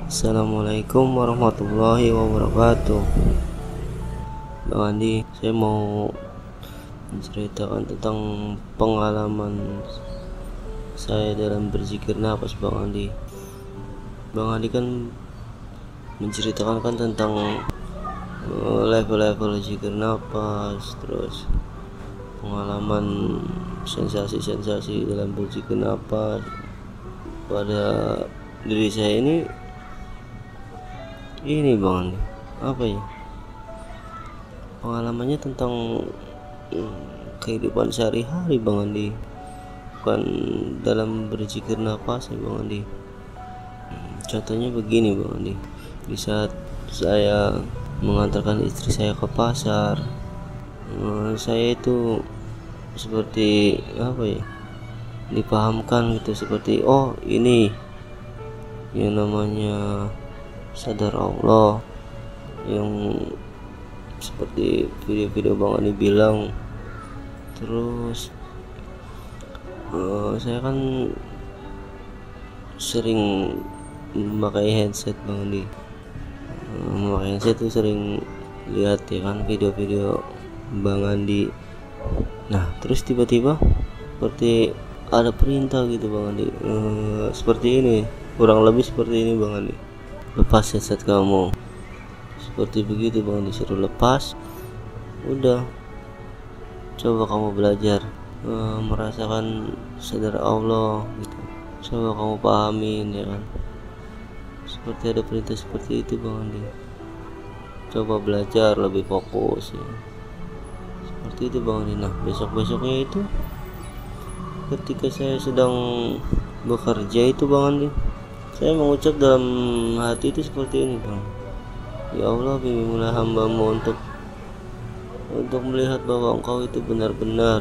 Assalamualaikum warahmatullahi wabarakatuh. Bang Andi, saya mau menceritakan tentang pengalaman saya dalam berzikir nafas, Bang Andi. Bang Andi kan menceritakan kan tentang level-level zikir nafas, terus pengalaman sensasi-sensasi dalam berzikir nafas pada diri saya ini Bang Andi, apa ya, pengalamannya tentang kehidupan sehari-hari Bang Andi, bukan dalam berzikir nafas ya Bang Andi. Contohnya begini Bang Andi, di saat saya mengantarkan istri saya ke pasar, saya itu seperti apa ya, dipahamkan gitu, seperti oh ini yang namanya sadar Allah, yang seperti video-video Bang Andi bilang. Terus saya kan sering memakai headset Bang Andi, memakai headset tuh sering lihat ya kan video-video Bang Andi. Nah terus tiba-tiba seperti ada perintah gitu Bang Andi, seperti ini, kurang lebih seperti ini Bang Andi, lepas headset kamu, seperti begitu Bang Andi, disuruh lepas, udah coba kamu belajar merasakan sadar Allah gitu, coba kamu pahamin ya kan, seperti ada perintah seperti itu Bang Andi, coba belajar lebih fokus ya, seperti itu Bang Andi. Nah besok-besoknya itu ketika saya sedang bekerja itu Bang Andi, saya mengucap dalam hati itu seperti ini Bang, ya Allah bimbinglah hambamu untuk melihat bahwa engkau itu benar-benar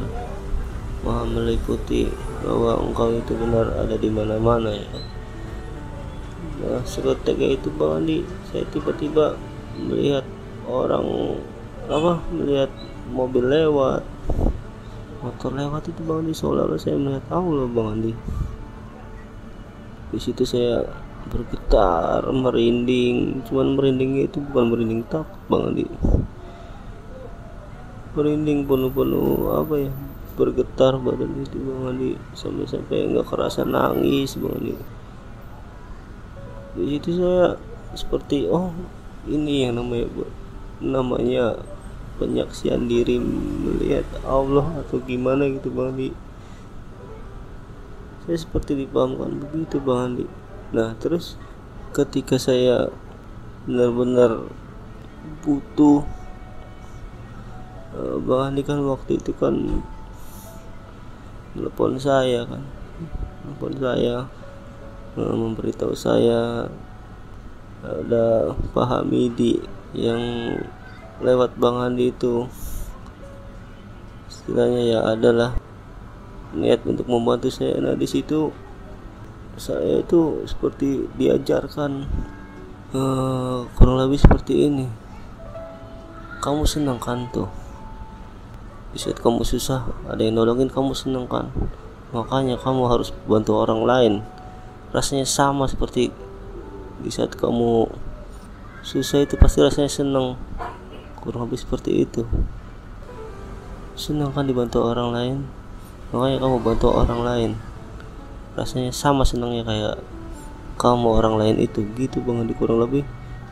maha meliputi, bahwa engkau itu benar ada di mana-mana ya. Nah seketika itu Bang Andi, saya tiba-tiba melihat melihat mobil lewat, motor lewat itu Bang Andi, seolah-olah saya melihat Allah Bang Andi. Di situ saya bergetar, merinding, cuman merindingnya itu bukan merinding takut Bang Andi, merinding penuh apa ya, bergetar badan itu Bang Andi, sampai nggak kerasa nangis Bang Andi. Di situ saya seperti oh ini yang namanya penyaksian diri melihat Allah atau gimana gitu Bang Andi. Saya seperti dipahamkan begitu Bang Andi. Nah terus ketika saya benar-benar butuh, Bang Andi kan waktu itu kan telepon saya memberitahu saya ada Pak Hamidi yang lewat Bang Andi itu, istilahnya ya adalah niat untuk membantu saya. Nah di situ saya itu seperti diajarkan kurang lebih seperti ini, kamu senang kan tuh, di saat kamu susah ada yang nolongin kamu senang kan, makanya kamu harus bantu orang lain, rasanya sama seperti di saat kamu susah itu pasti rasanya senang, kurang lebih seperti itu. Senang kan dibantu orang lain, makanya kamu bantu orang lain, rasanya sama senangnya kayak kamu orang lain itu, gitu Bang Andi, kurang lebih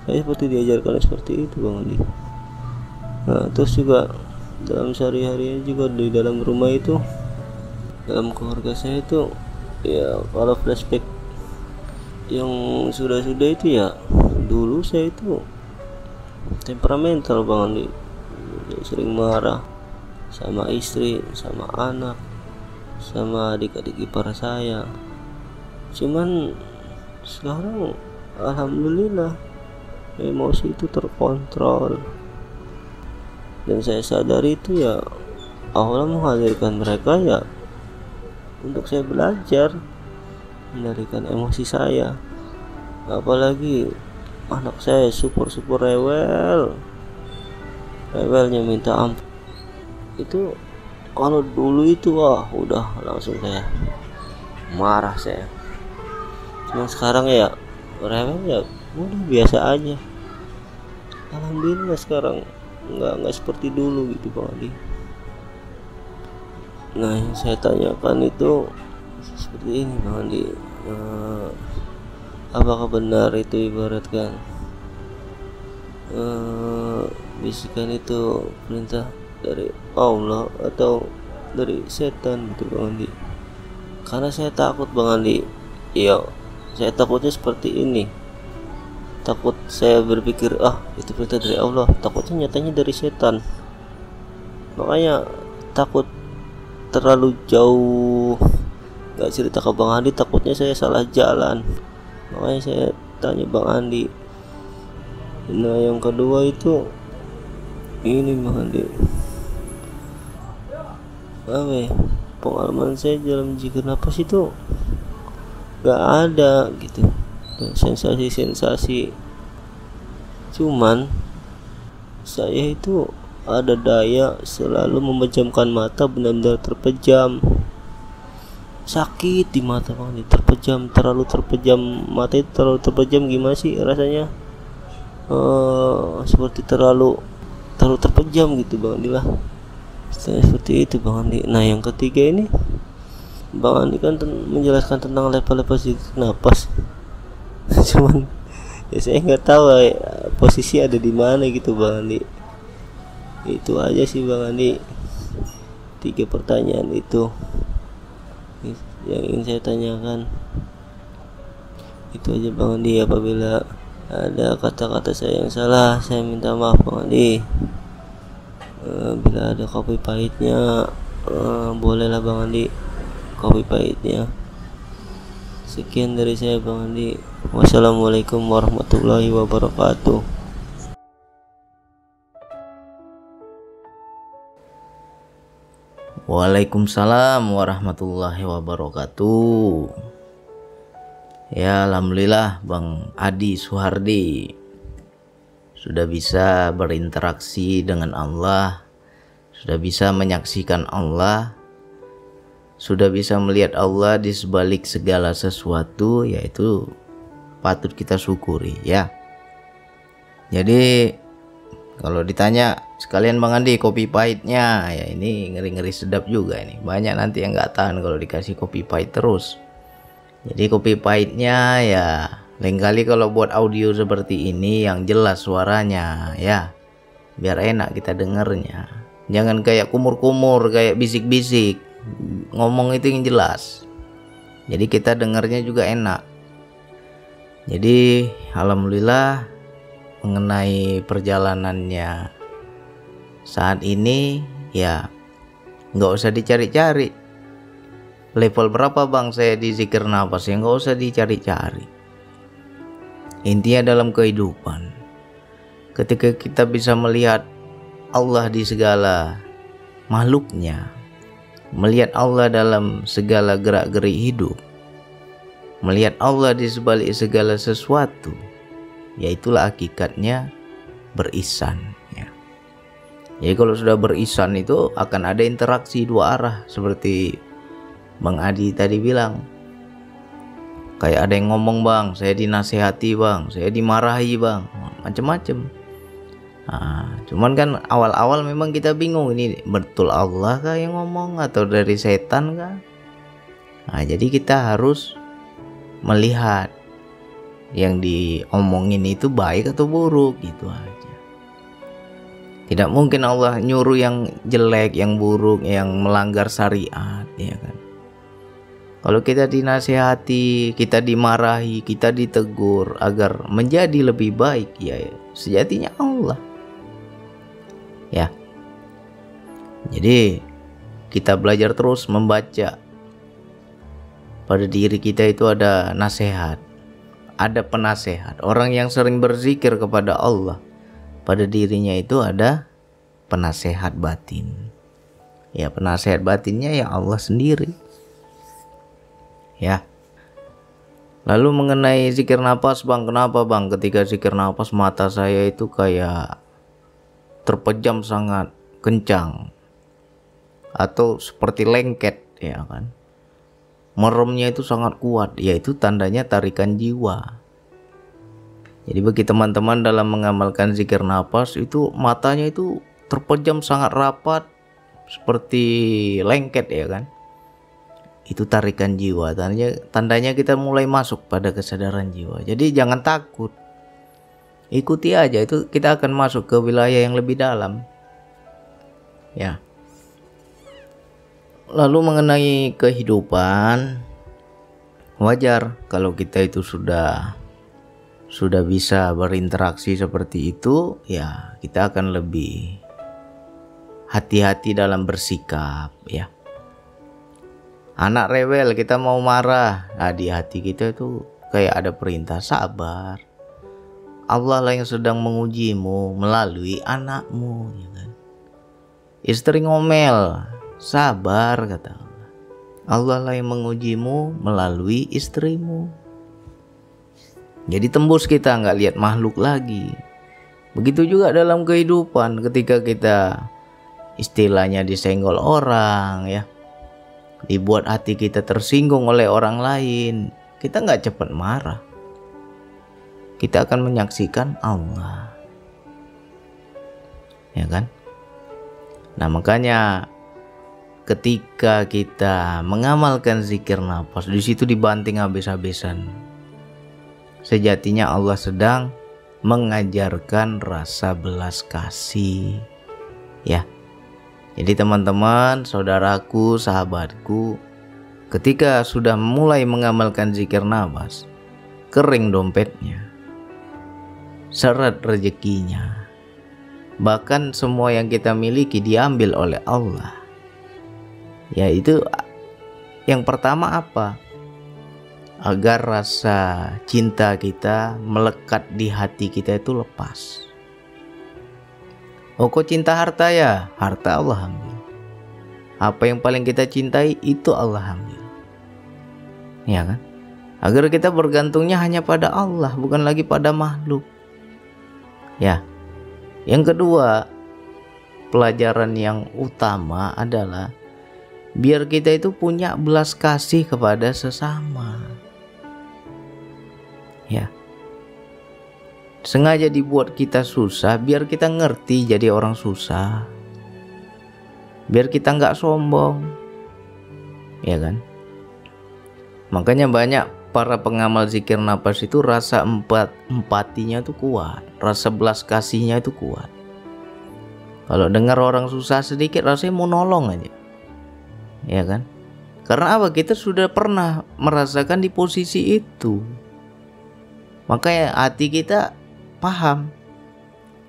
saya seperti diajarkan seperti itu Bang Andi. Nah terus juga dalam sehari-harinya juga di dalam rumah itu, dalam keluarga saya itu ya, kalau flashback yang sudah-sudah itu ya, dulu saya itu temperamental Bang Andi, sering marah sama istri, sama anak, sama adik-adik ipar saya. Cuman sekarang alhamdulillah emosi itu terkontrol, dan saya sadari itu ya Allah menghadirkan mereka ya untuk saya belajar mengendalikan emosi saya. Apalagi anak saya super rewelnya minta ampun. Itu kalau dulu itu wah udah langsung saya marah saya. Cuma sekarang ya rewel ya udah biasa aja. Alhamdulillah sekarang nggak seperti dulu gitu Bang Adi. Nah yang saya tanyakan itu seperti ini Bang Adi. Eh, apakah benar itu ibaratkan bisikan itu perintah dari Allah atau dari setan gitu Bang Andi? Karena saya takut Bang Andi. Iya, saya takutnya seperti ini. Takut saya berpikir itu perintah dari Allah, takutnya nyatanya dari setan. Makanya takut terlalu jauh nggak cerita ke Bang Andi, takutnya saya salah jalan. Makanya saya tanya Bang Andi. Nah yang kedua itu ini Bang Andi, apa ya, pengalaman saya dalam zikir napas itu nggak ada gitu sensasi-sensasi. Cuman saya itu ada daya selalu memejamkan mata, benar-benar terpejam, sakit di mata Bang Andi, terpejam, terlalu terpejam, mata itu terlalu terpejam. Gimana sih rasanya, seperti terlalu terpejam gitu Bang Andi lah, seperti itu Bang Andi. Nah yang ketiga ini Bang Andi kan menjelaskan tentang level-level napas. Cuman ya saya nggak tahu posisi ada di mana gitu Bang Andi. Itu aja sih Bang Andi, 3 pertanyaan itu yang ingin saya tanyakan. Itu aja Bang Andi. Apabila ada kata-kata saya yang salah, saya minta maaf Bang Andi. Bila ada kopi pahitnya, bolehlah Bang Andi kopi pahitnya. Sekian dari saya Bang Andi. Wassalamualaikum warahmatullahi wabarakatuh. Waalaikumsalam warahmatullahi wabarakatuh. Ya alhamdulillah Bang Adi Suhardi sudah bisa berinteraksi dengan Allah, sudah bisa menyaksikan Allah, sudah bisa melihat Allah di sebalik segala sesuatu, yaitu patut kita syukuri ya. Jadi kalau ditanya sekalian Bang Andi kopi pahitnya, ya ini ngeri-ngeri sedap juga ini. Banyak nanti yang nggak tahan kalau dikasih kopi pahit terus. Jadi kopi pahitnya ya lain kali kalau buat audio seperti ini yang jelas suaranya ya, biar enak kita dengernya. Jangan kayak kumur-kumur, kayak bisik-bisik. Ngomong itu yang jelas. Jadi kita dengernya juga enak. Jadi alhamdulillah mengenai perjalanannya saat ini ya nggak usah dicari-cari level berapa Bang saya di zikir nafas, ya nggak usah dicari-cari. Intinya dalam kehidupan ketika kita bisa melihat Allah di segala makhluknya, melihat Allah dalam segala gerak-gerik hidup, melihat Allah di sebalik segala sesuatu, yaitulah hakikatnya berisan ya. Jadi kalau sudah berisan itu akan ada interaksi dua arah seperti Bang Adi tadi bilang. Kayak ada yang ngomong Bang, saya dinasehati Bang, saya dimarahi Bang, macem-macem. Nah, cuman kan awal-awal memang kita bingung, ini betul Allah kah yang ngomong atau dari setan kah? Nah, jadi kita harus melihat yang diomongin itu baik atau buruk, gitu aja. Tidak mungkin Allah nyuruh yang jelek, yang buruk, yang melanggar syariat, ya kan. Kalau kita dinasihati, kita dimarahi, kita ditegur agar menjadi lebih baik, ya sejatinya Allah. Ya. Jadi kita belajar terus membaca. Pada diri kita itu ada nasihat, ada penasehat. Orang yang sering berzikir kepada Allah, pada dirinya itu ada penasehat batin. Ya, penasehat batinnya ya Allah sendiri. Ya. Lalu mengenai zikir napas Bang, kenapa Bang ketika zikir napas mata saya itu kayak terpejam sangat kencang atau seperti lengket, ya kan? Meremnya itu sangat kuat, yaitu tandanya tarikan jiwa. Jadi bagi teman-teman dalam mengamalkan zikir nafas itu matanya itu terpejam sangat rapat seperti lengket ya kan. Itu tarikan jiwa, tandanya kita mulai masuk pada kesadaran jiwa. Jadi jangan takut, ikuti aja, itu kita akan masuk ke wilayah yang lebih dalam ya. Lalu mengenai kehidupan, wajar kalau kita itu sudah bisa berinteraksi seperti itu ya, kita akan lebih hati-hati dalam bersikap ya. Anak rewel, kita mau marah, nah di hati kita itu kayak ada perintah sabar. Allah lah yang sedang mengujimu melalui anakmu ya kan. Istri ngomel, sabar kata Allah. Allah lah yang mengujimu melalui istrimu. Jadi tembus, kita nggak lihat makhluk lagi. Begitu juga dalam kehidupan, ketika kita istilahnya disenggol orang ya, dibuat hati kita tersinggung oleh orang lain, kita nggak cepat marah. Kita akan menyaksikan Allah, ya kan? Nah makanya ketika kita mengamalkan zikir nafas, di situ dibanting habis-habisan. Sejatinya Allah sedang mengajarkan rasa belas kasih ya. Jadi teman-teman, saudaraku, sahabatku, ketika sudah mulai mengamalkan zikir nafas, kering dompetnya, seret rezekinya, bahkan semua yang kita miliki diambil oleh Allah. Yaitu yang pertama apa? Agar rasa cinta kita melekat di hati kita itu lepas. Oh kok cinta harta ya? Harta Allah ambil. Apa yang paling kita cintai itu Allah ambil, ya kan? Agar kita bergantungnya hanya pada Allah, bukan lagi pada makhluk ya. Yang kedua, pelajaran yang utama adalah biar kita itu punya belas kasih kepada sesama ya. Sengaja dibuat kita susah biar kita ngerti jadi orang susah, biar kita nggak sombong ya kan. Makanya banyak para pengamal zikir nafas itu rasa empatinya itu kuat, rasa belas kasihnya itu kuat. Kalau dengar orang susah sedikit rasanya mau nolong aja ya kan. Karena apa? Kita sudah pernah merasakan di posisi itu. Makanya hati kita paham.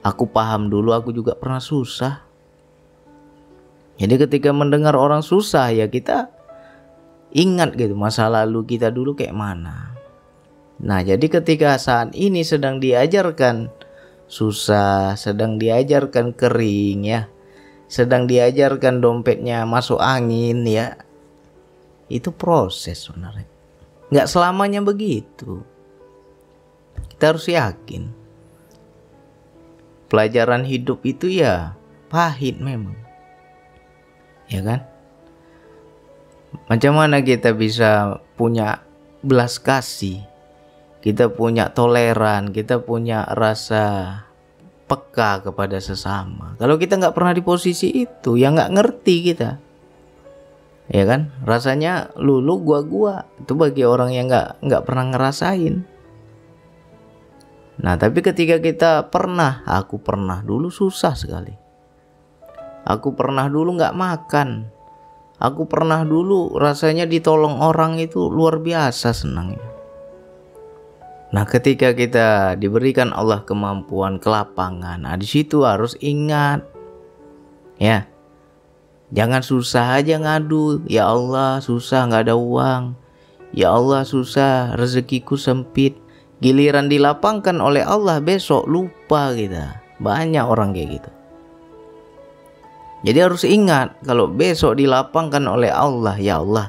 Aku paham dulu, aku juga pernah susah. Jadi ketika mendengar orang susah ya kita ingat gitu masa lalu kita dulu kayak mana. Nah jadi ketika saat ini sedang diajarkan susah, sedang diajarkan kering ya, sedang diajarkan dompetnya masuk angin ya, itu proses sebenarnya. Nggak selamanya begitu. Kita harus yakin pelajaran hidup itu ya pahit memang, ya kan? Macam mana kita bisa punya belas kasih, kita punya toleran, kita punya rasa peka kepada sesama, kalau kita nggak pernah di posisi itu, ya nggak ngerti kita, ya kan? Rasanya lu gua itu bagi orang yang nggak pernah ngerasain. Nah tapi ketika kita pernah, aku pernah dulu susah sekali, aku pernah dulu nggak makan, aku pernah dulu rasanya ditolong orang itu luar biasa senangnya. Nah ketika kita diberikan Allah kemampuan, kelapangan, nah di situ harus ingat ya, jangan susah aja ngadu, ya Allah susah nggak ada uang, ya Allah susah rezekiku sempit. Giliran dilapangkan oleh Allah besok lupa kita. Banyak orang kayak gitu. Jadi harus ingat kalau besok dilapangkan oleh Allah, ya Allah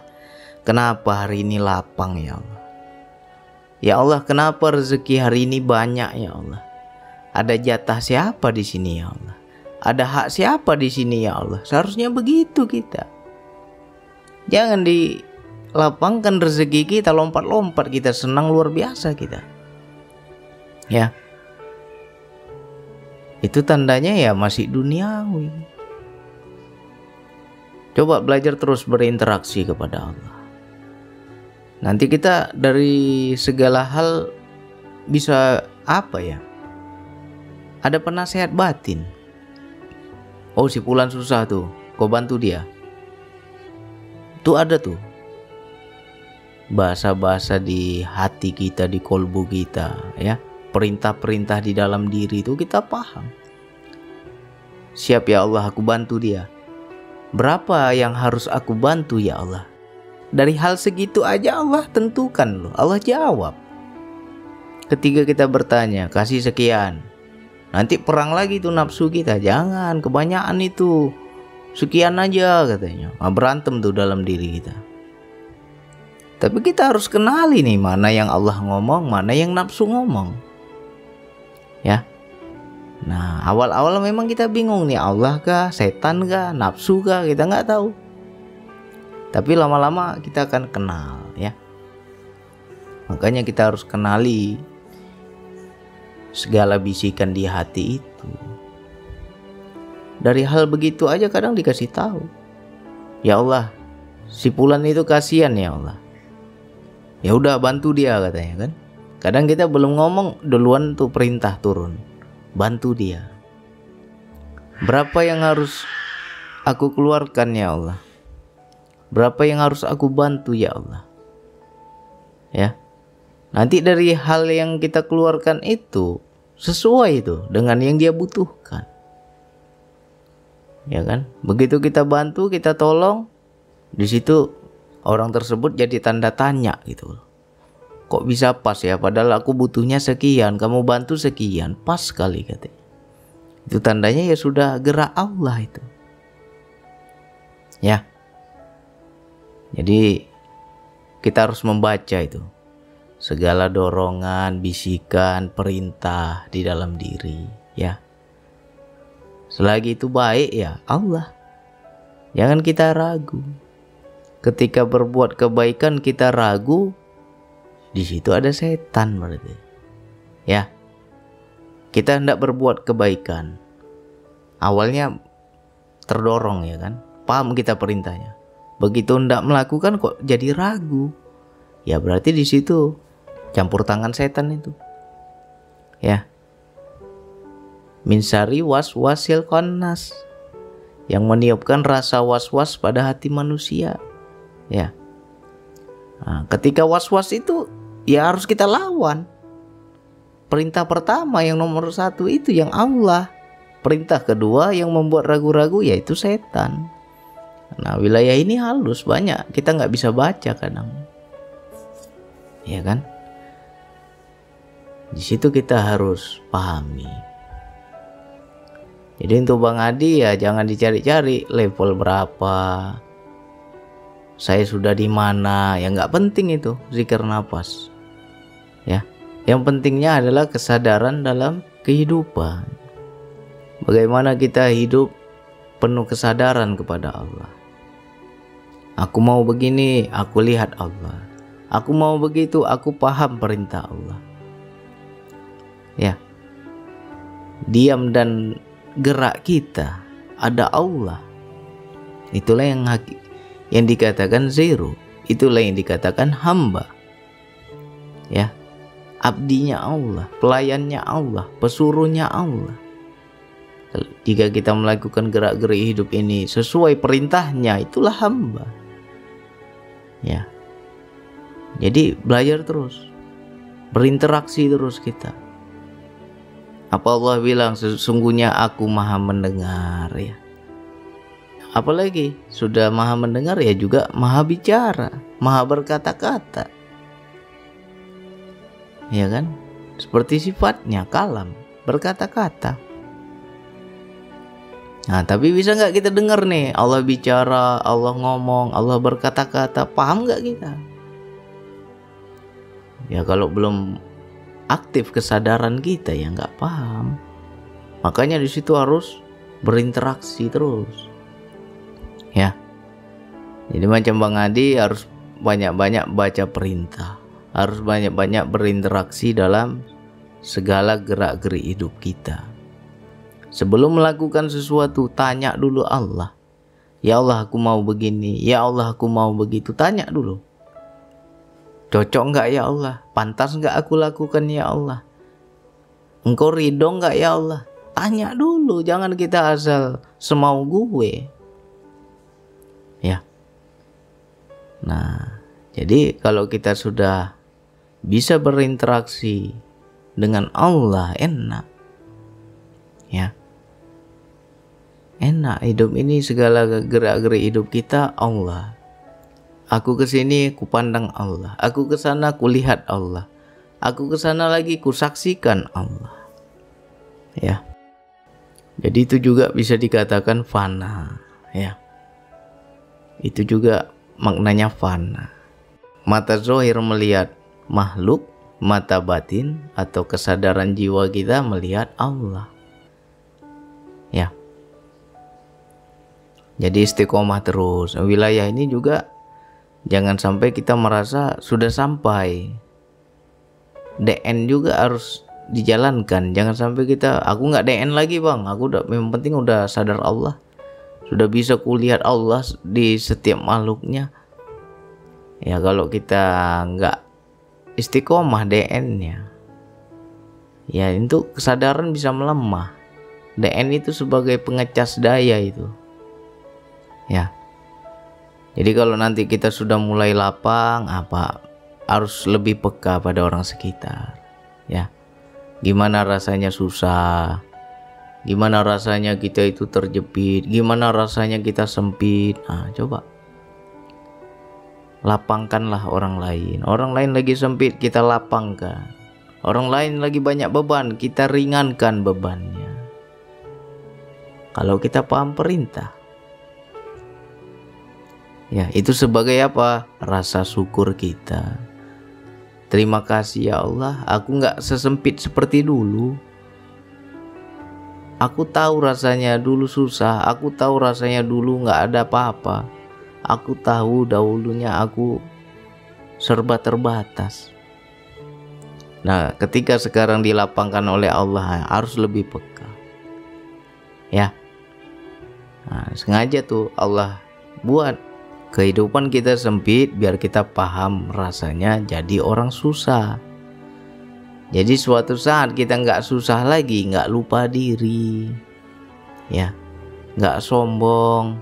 kenapa hari ini lapang ya Allah, ya Allah kenapa rezeki hari ini banyak ya Allah, ada jatah siapa di sini ya Allah, ada hak siapa di sini ya Allah. Seharusnya begitu kita. Jangan dilapangkan rezeki kita lompat-lompat kita senang luar biasa kita. Ya, itu tandanya ya masih duniawi. Coba belajar terus berinteraksi kepada Allah. Nanti kita dari segala hal bisa apa ya? Ada penasehat batin. Oh, si Fulan susah tuh, kau bantu dia. Tuh ada tuh bahasa-bahasa di hati kita, di kolbu kita, ya. Perintah-perintah di dalam diri itu kita paham. Siap ya Allah, aku bantu dia. Berapa yang harus aku bantu ya Allah? Dari hal segitu aja Allah tentukan loh. Allah jawab. Ketika kita bertanya, kasih sekian. Nanti perang lagi tuh nafsu kita. Jangan, kebanyakan itu. Sekian aja katanya. Berantem tuh dalam diri kita. Tapi kita harus kenali nih, mana yang Allah ngomong, mana yang nafsu ngomong. Ya. Nah, awal-awal memang kita bingung nih, Allah kah, setan kah, nafsu kah, kita nggak tahu. Tapi lama-lama kita akan kenal, ya. Makanya kita harus kenali segala bisikan di hati itu. Dari hal begitu aja kadang dikasih tahu. Ya Allah, si Fulan itu kasihan ya Allah. Ya udah bantu dia katanya kan. Kadang kita belum ngomong duluan tuh perintah turun. Bantu dia. Berapa yang harus aku keluarkan ya Allah? Berapa yang harus aku bantu ya Allah? Ya. Nanti dari hal yang kita keluarkan itu sesuai itu dengan yang dia butuhkan. Ya kan? Begitu kita bantu, kita tolong, di situ orang tersebut jadi tanda tanya gitu. Kok bisa pas ya? Padahal aku butuhnya sekian, kamu bantu sekian, pas sekali katanya. Itu tandanya ya sudah gerak Allah itu. Ya. Jadi kita harus membaca itu. Segala dorongan, bisikan, perintah di dalam diri, ya. Selagi itu baik ya Allah. Jangan kita ragu. Ketika berbuat kebaikan kita ragu, di situ ada setan berarti. Ya. Kita hendak berbuat kebaikan. Awalnya terdorong ya kan. Paham kita perintahnya. Begitu hendak melakukan kok jadi ragu. Ya berarti di situ campur tangan setan itu. Ya. Min syarri waswasil khannas. Yang meniupkan rasa was-was pada hati manusia. Ya. Nah, ketika was-was itu ya harus kita lawan. Perintah pertama yang nomor 1 itu yang Allah. Perintah kedua yang membuat ragu-ragu yaitu setan. Nah wilayah ini halus, banyak kita nggak bisa baca kadang. Ya kan? Di situ kita harus pahami. Jadi untuk Bang Adi ya jangan dicari-cari level berapa. Saya sudah di mana, ya nggak penting itu zikir nafas. Ya, yang pentingnya adalah kesadaran dalam kehidupan. Bagaimana kita hidup penuh kesadaran kepada Allah. Aku mau begini, aku lihat Allah. Aku mau begitu, aku paham perintah Allah. Ya, diam dan gerak kita ada Allah. Itulah yang dikatakan zero. Itulah yang dikatakan hamba. Ya, abdinya Allah, pelayannya Allah, pesuruhnya Allah. Jika kita melakukan gerak-gerik hidup ini sesuai perintahnya, itulah hamba. Ya. Jadi belajar terus, berinteraksi terus kita. Apa Allah bilang, sesungguhnya aku maha mendengar ya. Apalagi sudah maha mendengar ya juga maha bicara, maha berkata-kata. Ya kan? Seperti sifatnya kalam, berkata-kata. Nah tapi bisa nggak kita dengar nih Allah bicara, Allah ngomong, Allah berkata-kata, paham nggak kita? Ya kalau belum aktif kesadaran kita ya nggak paham. Makanya di situ harus berinteraksi terus. Ya. Jadi macam Bang Adi harus banyak-banyak baca perintah, harus banyak-banyak berinteraksi dalam segala gerak-gerik hidup kita. Sebelum melakukan sesuatu, tanya dulu Allah. Ya Allah, aku mau begini. Ya Allah, aku mau begitu. Tanya dulu. Cocok enggak ya Allah? Pantas enggak aku lakukan ya Allah? Engkau ridho enggak ya Allah? Tanya dulu, jangan kita asal semau gue. Ya. Nah, jadi kalau kita sudah bisa berinteraksi dengan Allah, enak. Ya. Enak hidup ini, segala gerak-gerik hidup kita Allah. Aku ke sini ku pandang Allah. Aku ke sana ku lihat Allah. Aku ke sana lagi ku saksikan Allah. Ya. Jadi itu juga bisa dikatakan fana, ya. Itu juga maknanya fana. Mata zahir melihat makhluk, mata batin atau kesadaran jiwa kita melihat Allah. Ya. Jadi istiqomah terus. Wilayah ini juga jangan sampai kita merasa sudah sampai. DN juga harus dijalankan. Jangan sampai kita, aku nggak DN lagi bang, aku udah, yang penting udah sadar Allah, sudah bisa kulihat Allah di setiap makhluknya. Ya kalau kita nggak istiqomah DN-nya, ya itu kesadaran bisa melemah. DN itu sebagai pengecas daya itu. Ya. Jadi kalau nanti kita sudah mulai lapang, apa harus lebih peka pada orang sekitar. Ya. Gimana rasanya susah? Gimana rasanya kita itu terjepit? Gimana rasanya kita sempit? Nah, coba lapangkanlah orang lain. Orang lain lagi sempit, kita lapangkan. Orang lain lagi banyak beban, kita ringankan bebannya. Kalau kita paham perintah, ya itu sebagai apa? Rasa syukur kita. Terima kasih ya Allah, aku nggak sesempit seperti dulu. Aku tahu rasanya dulu susah, aku tahu rasanya dulu nggak ada apa-apa. Aku tahu dahulunya aku serba terbatas. Nah, ketika sekarang dilapangkan oleh Allah, harus lebih peka. Ya. Nah, sengaja tuh Allah buat kehidupan kita sempit biar kita paham rasanya jadi orang susah. Jadi suatu saat kita nggak susah lagi, nggak lupa diri, ya, nggak sombong.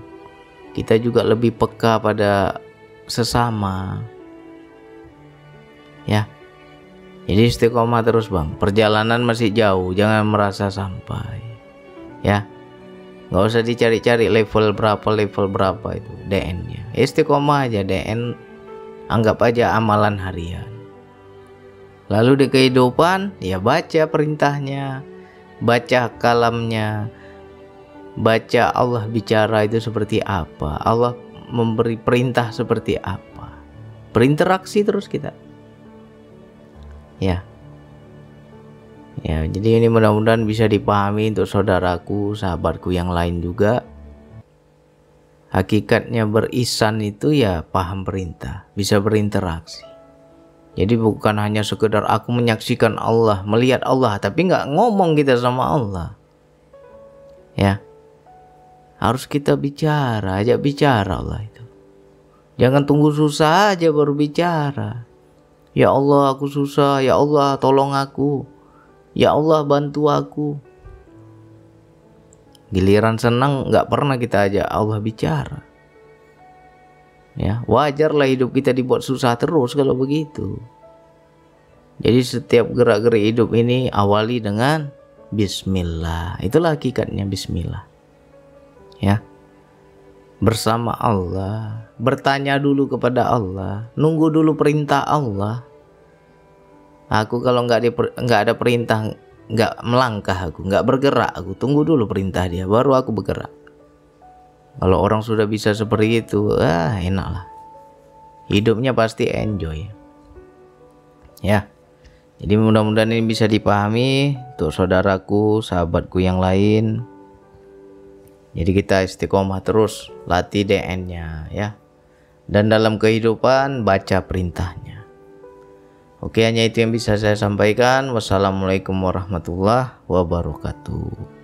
Kita juga lebih peka pada sesama, ya. Jadi istiqomah terus bang. Perjalanan masih jauh, jangan merasa sampai, ya. Nggak usah dicari-cari level berapa itu DN-nya. Istiqomah aja, DN anggap aja amalan harian. Lalu di kehidupan ya baca perintahnya, baca kalamnya, baca Allah bicara itu seperti apa, Allah memberi perintah seperti apa. Berinteraksi terus kita. Ya. Ya, jadi ini mudah-mudahan bisa dipahami untuk saudaraku, sahabatku yang lain juga. Hakikatnya berisan itu ya paham perintah, bisa berinteraksi. Jadi bukan hanya sekedar aku menyaksikan Allah, melihat Allah, tapi nggak ngomong kita sama Allah. Ya, harus kita bicara, ajak bicara Allah itu. Jangan tunggu susah aja baru bicara. Ya Allah aku susah, ya Allah tolong aku, ya Allah bantu aku. Giliran senang nggak pernah kita ajak Allah bicara. Ya, wajarlah hidup kita dibuat susah terus kalau begitu. Jadi setiap gerak-gerik hidup ini awali dengan Bismillah. Itulah hakikatnya Bismillah. Ya, bersama Allah, bertanya dulu kepada Allah, nunggu dulu perintah Allah. Aku kalau nggak ada perintah, nggak melangkah, aku nggak bergerak, aku tunggu dulu perintah dia, baru aku bergerak. Kalau orang sudah bisa seperti itu, enak lah. Hidupnya pasti enjoy. Ya. Jadi mudah-mudahan ini bisa dipahami untuk saudaraku, sahabatku yang lain. Jadi kita istiqomah terus, latih DN-nya ya. Dan dalam kehidupan baca perintahnya. Oke, hanya itu yang bisa saya sampaikan. Wassalamualaikum warahmatullahi wabarakatuh.